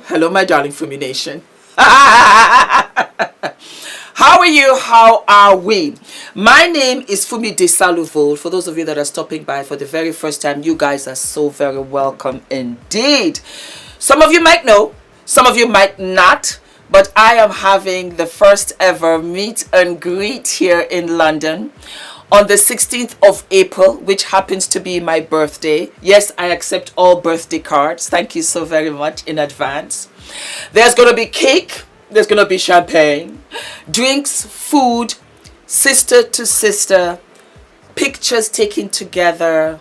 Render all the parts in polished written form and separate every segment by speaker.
Speaker 1: Hello, my darling Fumi Nation. How are you? How are we? My name is Fumidesaluvold. For those of you that are stopping by for the very first time, you guys are so very welcome indeed. Some of you might know, some of you might not, but I am having the first ever meet and greet here in London on the 16th of April, which happens to be my birthday. Yes, I accept all birthday cards. Thank you so very much in advance. There's going to be cake. There's going to be champagne, drinks, food, sister to sister, pictures taken together,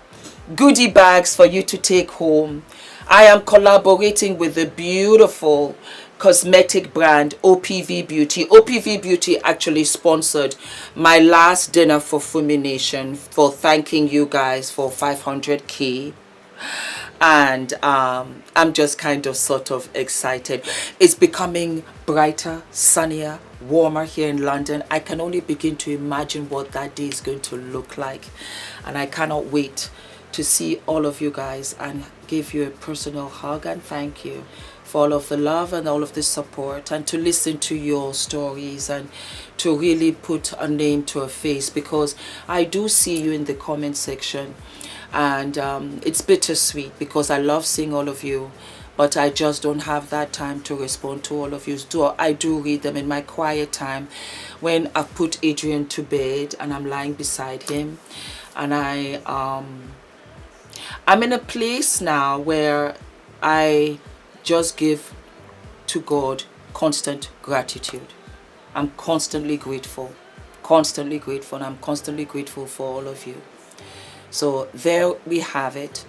Speaker 1: goodie bags for you to take home. I am collaborating with the beautiful cosmetic brand OPV Beauty. OPV Beauty actually sponsored my last dinner for Fumi Nation for thanking you guys for 500k. And I'm just kind of sort of excited. It's becoming brighter, sunnier, warmer here in London. I can only begin to imagine what that day is going to look like. And I cannot wait to see all of you guys and give you a personal hug and thank you for all of the love and all of the support, and to listen to your stories and to really put a name to a face, because I do see you in the comment section. And it's bittersweet because I love seeing all of you, but I just don't have that time to respond to all of you. I do read them in my quiet time when I've put Adrian to bed and I'm lying beside him. And I'm in a place now where I just give to God constant gratitude. I'm constantly grateful, and I'm constantly grateful for all of you. So there we have it.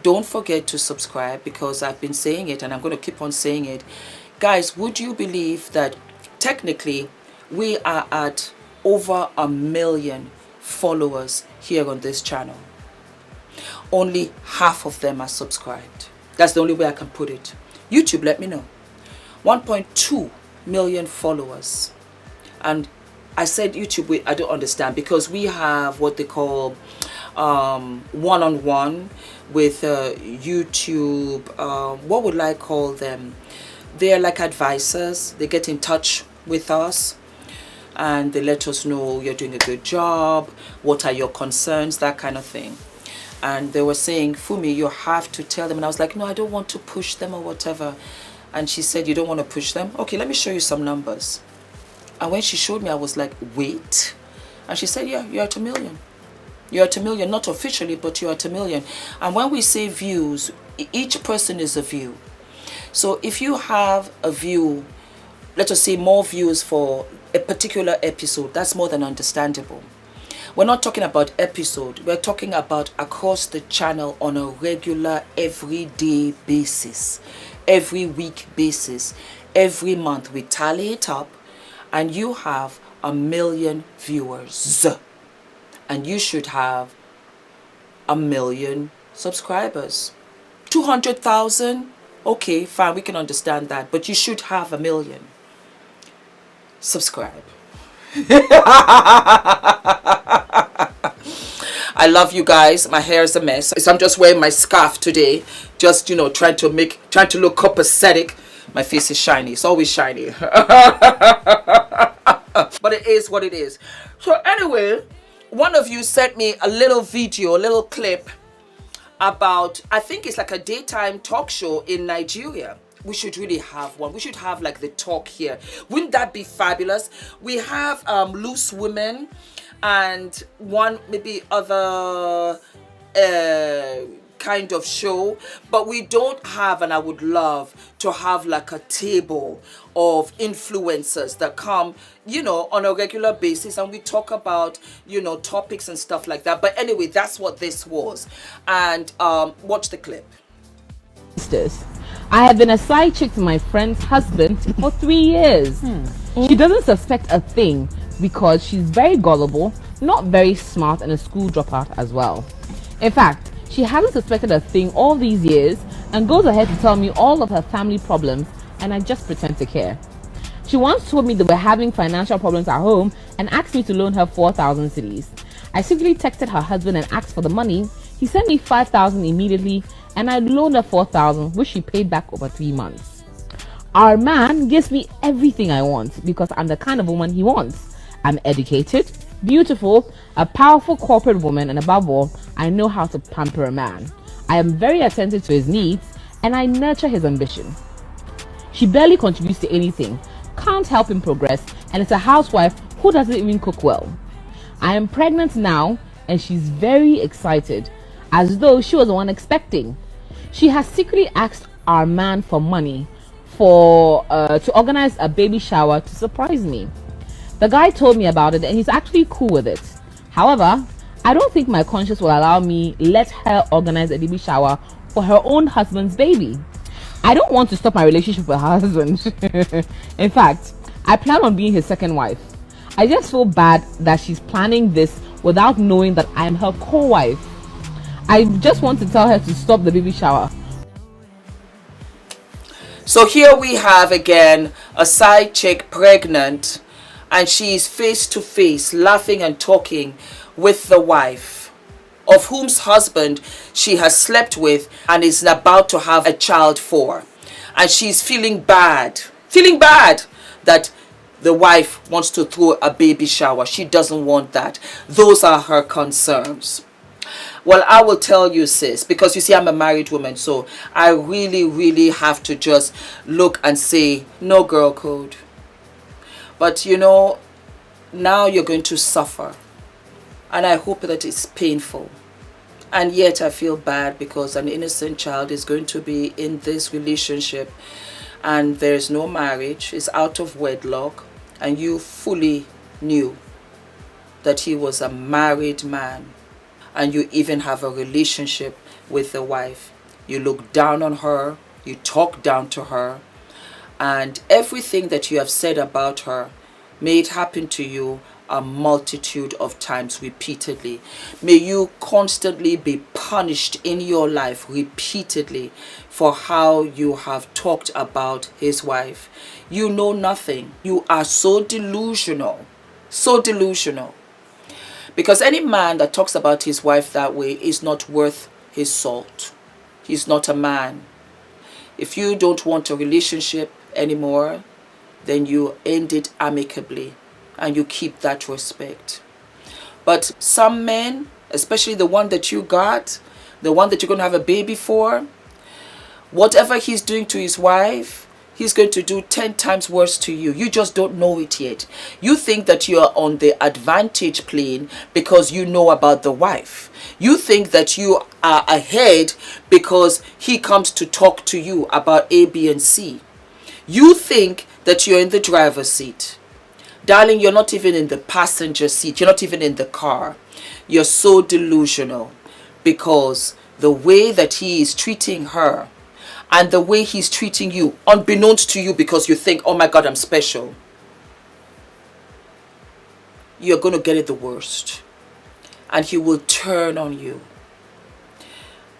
Speaker 1: Don't forget to subscribe, because I've been saying it and I'm going to keep on saying it. Guys, would you believe that technically we are at over 1 million followers here on this channel? Only half of them are subscribed. That's the only way I can put it. YouTube, let me know. 1.2 million followers. And I said YouTube, I don't understand, because we have what they call one-on-one with YouTube. What would I call them? They're like advisors. They get in touch with us and they let us know you're doing a good job, what are your concerns, that kind of thing. And they were saying, Fumi, you have to tell them. And I was like, no, I don't want to push them or whatever. And she said, you don't want to push them? Okay, let me show you some numbers. And when she showed me, I was like, wait. And she said, yeah, you're at 1 million. You're at 1 million, not officially, but you're at 1 million. And when we say views, each person is a view. So if you have a view, let us say more views for a particular episode, that's more than understandable. We're not talking about episode. We're talking about across the channel on a regular, everyday basis, every week basis, every month. We tally it up and you have 1 million viewers. And you should have 1 million subscribers. 200,000, okay, fine, we can understand that. But you should have 1 million. Subscribe. I love you guys. My hair is a mess. So I'm just wearing my scarf today. Just, you know, trying to look copacetic. My face is shiny. It's always shiny. But it is what it is. So anyway, one of you sent me a little video, a little clip about, I think it's like a daytime talk show in Nigeria. We should really have one. We should have like the talk here. Wouldn't that be fabulous? We have Loose Women and one maybe other kind of show, but we don't have, and I would love to have like a table of influencers that come, you know, on a regular basis, and we talk about, you know, topics and stuff like that. But anyway, that's what this was. And watch the clip.
Speaker 2: I have been a side chick to my friend's husband for 3 years. She doesn't suspect a thing because she's very gullible, not very smart, and a school dropout as well. In fact, she hasn't suspected a thing all these years and goes ahead to tell me all of her family problems, and I just pretend to care. She once told me they were having financial problems at home and asked me to loan her 4,000 cedis. I secretly texted her husband and asked for the money. He sent me 5,000 immediately and I loaned her 4,000, which she paid back over 3 months. Our man gives me everything I want because I'm the kind of woman he wants. I'm educated, beautiful, a powerful corporate woman, and above all, I know how to pamper a man. I am very attentive to his needs and I nurture his ambition. She barely contributes to anything, can't help him progress, and is a housewife who doesn't even cook well. I am pregnant now and she's very excited, as though she was the one expecting. She has secretly asked our man for money to organize a baby shower to surprise me. The guy told me about it and he's actually cool with it. However, I don't think my conscience will allow me let her organize a baby shower for her own husband's baby. I don't want to stop my relationship with her husband. In fact, I plan on being his second wife. I just feel bad that she's planning this without knowing that I'm her co-wife. I just want to tell her to stop the baby shower.
Speaker 1: So here we have again a side chick pregnant, and she is face to face laughing and talking with the wife of whom's husband she has slept with and is about to have a child for. And she's feeling bad that the wife wants to throw a baby shower. She doesn't want that. Those are her concerns. Well, I will tell you, sis, because you see, I'm a married woman, so I really have to just look and say, no girl code. But you know, now you're going to suffer. And I hope that it's painful. And yet I feel bad because an innocent child is going to be in this relationship and there's no marriage, it's out of wedlock, and you fully knew that he was a married man. And you even have a relationship with the wife. You look down on her, you talk down to her, and everything that you have said about her, may it happen to you a multitude of times repeatedly. May you constantly be punished in your life repeatedly for how you have talked about his wife. You know nothing. You are so delusional, so delusional. Because any man that talks about his wife that way is not worth his salt. He's not a man. If you don't want a relationship anymore, then you end it amicably and you keep that respect. But some men, especially the one that you got, the one that you're going to have a baby for, whatever he's doing to his wife, he's going to do 10 times worse to you. You just don't know it yet. You think that you're on the advantage plane because you know about the wife. You think that you are ahead because he comes to talk to you about A, B, and C. You think that you're in the driver's seat. Darling, you're not even in the passenger seat. You're not even in the car. You're so delusional because the way that he is treating her and the way he's treating you, unbeknownst to you because you think, oh my God, I'm special, you're going to get it the worst. And he will turn on you.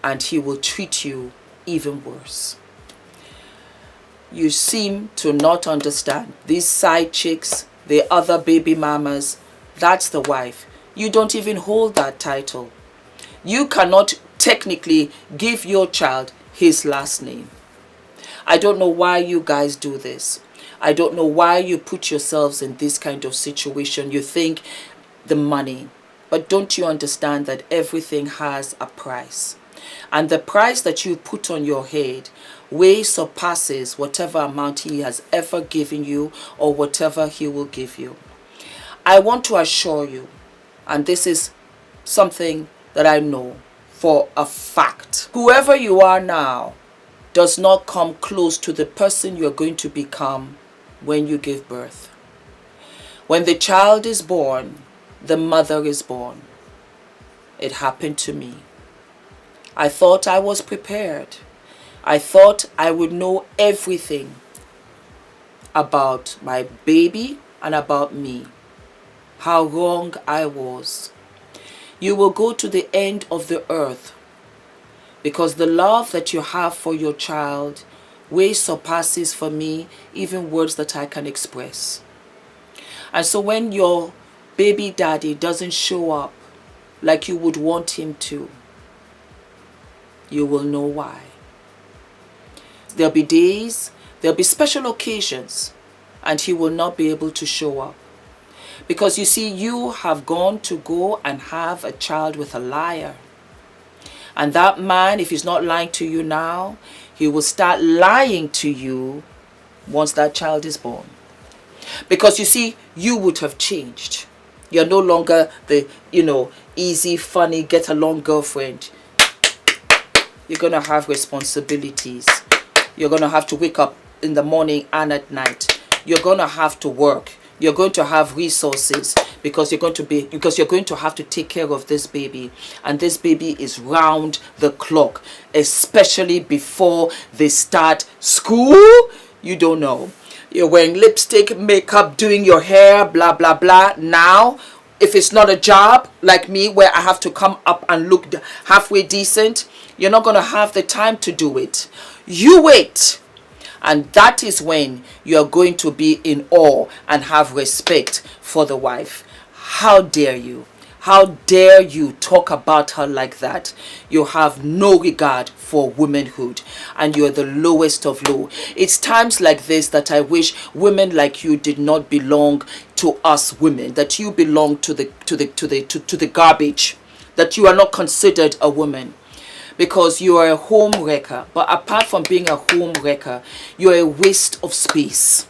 Speaker 1: And he will treat you even worse. You seem to not understand. These side chicks, the other baby mamas, that's the wife. You don't even hold that title. You cannot technically give your child his last name. I don't know why you guys do this. I don't know why you put yourselves in this kind of situation. You think the money, but don't you understand that everything has a price? And the price that you put on your head way surpasses whatever amount he has ever given you or whatever he will give you. I want to assure you, and this is something that I know for a fact, whoever you are now does not come close to the person you're going to become when you give birth. When the child is born, the mother is born. It happened to me. I thought I was prepared. I thought I would know everything about my baby and about me. How wrong I was. You will go to the end of the earth because the love that you have for your child way surpasses for me even words that I can express. And so when your baby daddy doesn't show up like you would want him to, you will know why. There'll be days, there'll be special occasions, and he will not be able to show up. Because you see, you have gone to go and have a child with a liar. And that man, if he's not lying to you now, he will start lying to you once that child is born. Because you see, you would have changed. You're no longer the, easy, funny, get along girlfriend. You're going to have responsibilities. You're going to have to wake up in the morning and at night. You're going to have to work. You're going to have resources because you're going to have to take care of this baby, and this baby is round the clock, especially before they start school. You don't know. You're wearing lipstick, makeup, doing your hair, blah blah blah. Now, if it's not a job like me where I have to come up and look halfway decent, you're not going to have the time to do it. You wait. And that is when you're going to be in awe and have respect for the wife. How dare you? How dare you talk about her like that? You have no regard for womanhood, and you're the lowest of low. It's times like this that I wish women like you did not belong to us women, that you belong to the garbage, that you are not considered a woman. Because you are a home wrecker. But apart from being a home wrecker, you're a waste of space.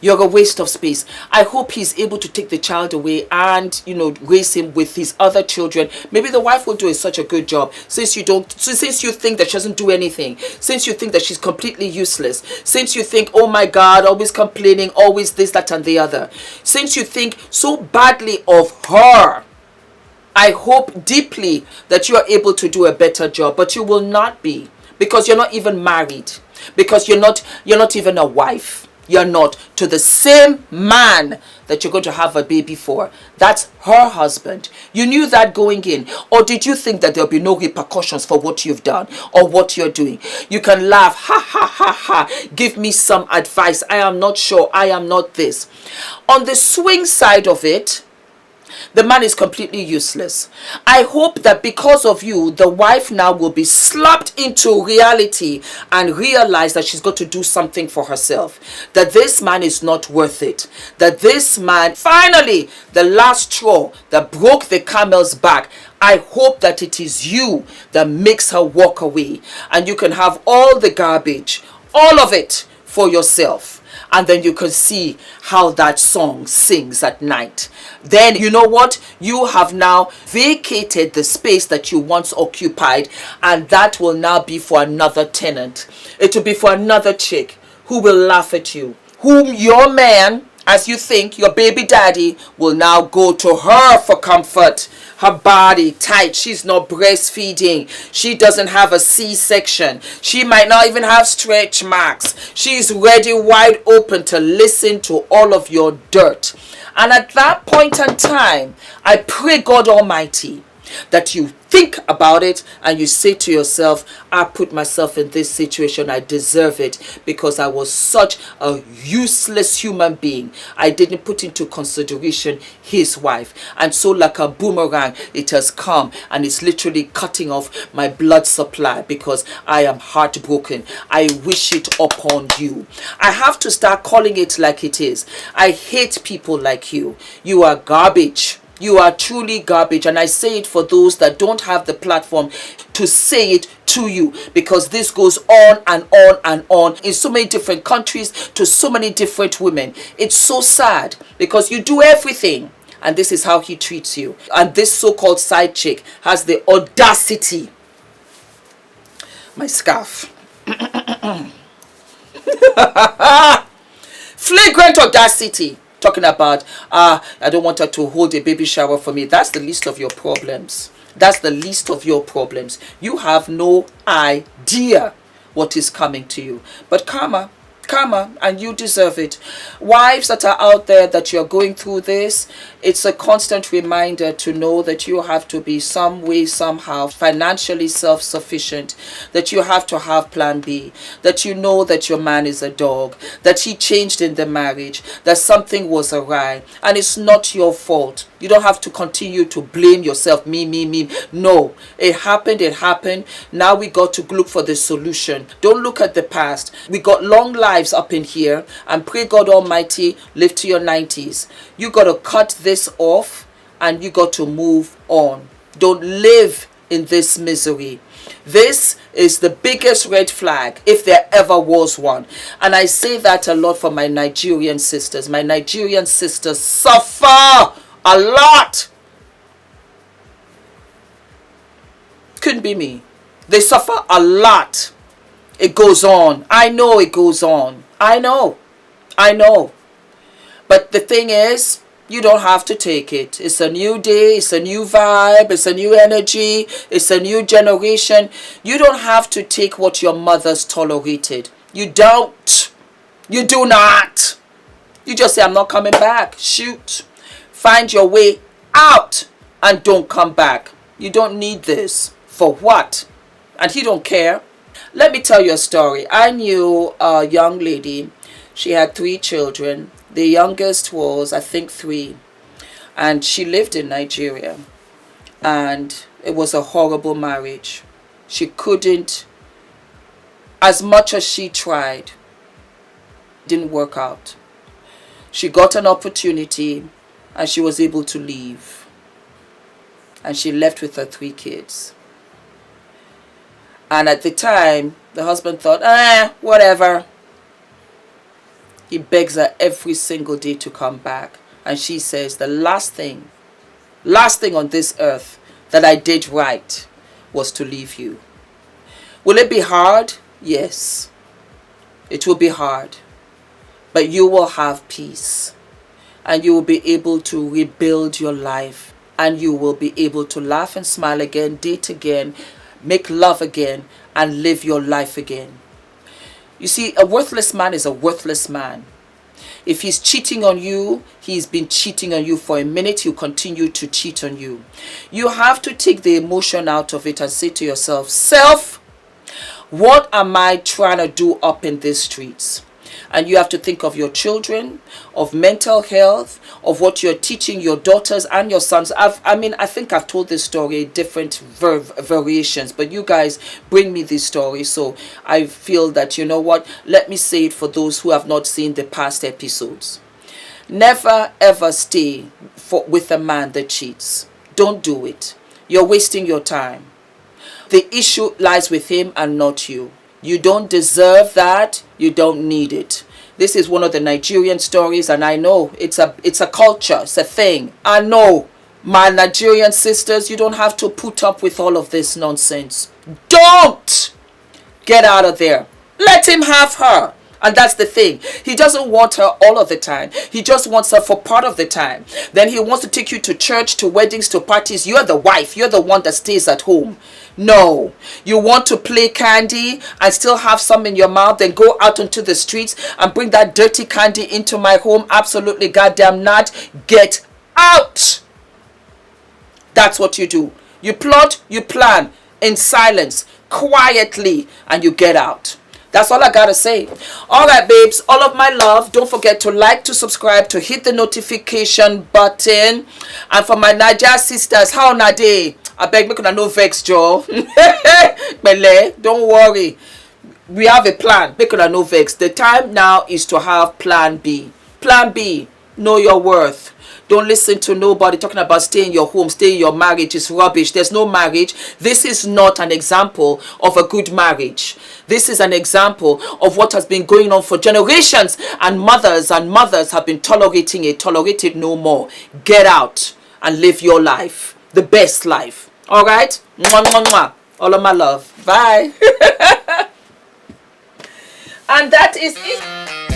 Speaker 1: You're a waste of space. I hope he's able to take the child away and, raise him with his other children. Maybe the wife will do such a good job. Since you think that she doesn't do anything. Since you think that she's completely useless. Since you think, oh my God, always complaining, always this, that, and the other. Since you think so badly of her. I hope deeply that you are able to do a better job, but you will not be, because you're not even married, because you're not even a wife. You're not to the same man that you're going to have a baby for. That's her husband. You knew that going in, or did you think that there'll be no repercussions for what you've done or what you're doing? You can laugh, ha ha ha ha, give me some advice. I am not sure. I am not this. On the swing side of it, the man is completely useless. I hope that because of you, the wife now will be slapped into reality and realize that she's got to do something for herself. That this man is not worth it. That this man, finally, the last straw that broke the camel's back, I hope that it is you that makes her walk away. And you can have all the garbage, all of it for yourself. And then you can see how that song sings at night. Then you know what? You have now vacated the space that you once occupied, and that will now be for another tenant. It will be for another chick who will laugh at you, whom your man, as you think, your baby daddy, will now go to her for comfort. Her body tight. She's not breastfeeding. She doesn't have a C-section. She might not even have stretch marks. She's ready wide open to listen to all of your dirt. And at that point in time, I pray God Almighty that you think about it and you say to yourself, I put myself in this situation, I deserve it, because I was such a useless human being. I didn't put into consideration his wife, and so like a boomerang it has come and it's literally cutting off my blood supply, because I am heartbroken. I wish it upon you. I have to start calling it like it is. I hate people like you. You are garbage. You are truly garbage, and I say it for those that don't have the platform to say it to you, because this goes on and on and on in so many different countries to so many different women. It's so sad because you do everything and this is how he treats you. And this so-called side chick has the audacity. My scarf. Flagrant audacity. Talking about, I don't want her to hold a baby shower for me. That's the least of your problems. That's the least of your problems. You have no idea what is coming to you. But karma karma, and you deserve it. Wives that are out there that you're going through this, it's a constant reminder to know that you have to be some way, somehow financially self-sufficient, that you have to have plan B, that you know that your man is a dog, that he changed in the marriage, that something was awry, and it's not your fault. You don't have to continue to blame yourself, me. No, it happened. Now we got to look for the solution. Don't look at the past. We got long lives up in here, and pray God Almighty live to your 90s. You got to cut this off, and you got to move on. Don't live in this misery. This is the biggest red flag, if there ever was one. And I say that a lot for my Nigerian sisters. My Nigerian sisters suffer a lot. Couldn't be me. They suffer a lot. It goes on. I know it goes on. I know. But the thing is, you don't have to take it. It's a new day. It's a new vibe. It's a new energy. It's a new generation. You don't have to take what your mothers tolerated. You don't. You do not. You just say, I'm not coming back. Shoot. Find your way out and don't come back. You don't need this. For what? And he don't care. Let me tell you a story. I knew a young lady. She had 3 children. The youngest was, I think, 3. And she lived in Nigeria. And it was a horrible marriage. She couldn't, as much as she tried, didn't work out. She got an opportunity and she was able to leave. And she left with her 3 kids. And at the time, the husband thought, whatever. He begs her every single day to come back. And she says, the last thing on this earth that I did right was to leave you. Will it be hard? Yes. It will be hard. But you will have peace. And you will be able to rebuild your life. And you will be able to laugh and smile again, date again, make love again, and live your life again. You see, a worthless man is a worthless man. If he's cheating on you, he's been cheating on you for a minute, he'll continue to cheat on you. You have to take the emotion out of it and say to yourself, self, what am I trying to do up in these streets? And you have to think of your children, of mental health, of what you're teaching your daughters and your sons. I think I've told this story in different variations, but you guys bring me this story. So I feel that, you know what, let me say it for those who have not seen the past episodes. Never ever stay with a man that cheats. Don't do it. You're wasting your time. The issue lies with him and not you. You don't deserve that. You don't need it. This is one of the Nigerian stories, and I know it's a culture, it's a thing. I know, my Nigerian sisters, you don't have to put up with all of this nonsense. Don't! Get out of there. Let him have her. And that's the thing. He doesn't want her all of the time. He just wants her for part of the time. Then he wants to take you to church, to weddings, to parties. You're the wife. You're the one that stays at home. No. You want to play candy and still have some in your mouth, then go out onto the streets and bring that dirty candy into my home? Absolutely goddamn not. Get out. That's what you do. You plot, you plan in silence, quietly, and you get out. That's all I gotta say. Alright, babes, all of my love. Don't forget to like, to subscribe, to hit the notification button. And for my Niger sisters, how na dey? I beg me kuna no vex, Joe. Bele, don't worry. We have a plan. Make una no vex. The time now is to have plan B. Plan B. Know your worth. Don't listen to nobody talking about stay in your home, stay in your marriage. It's rubbish. There's no marriage. This is not an example of a good marriage. This is an example of what has been going on for generations. And mothers have been tolerating it. Tolerate it no more. Get out and live your life. The best life. All right? Mwah, mwah, mwah. All of my love. Bye. And that is it.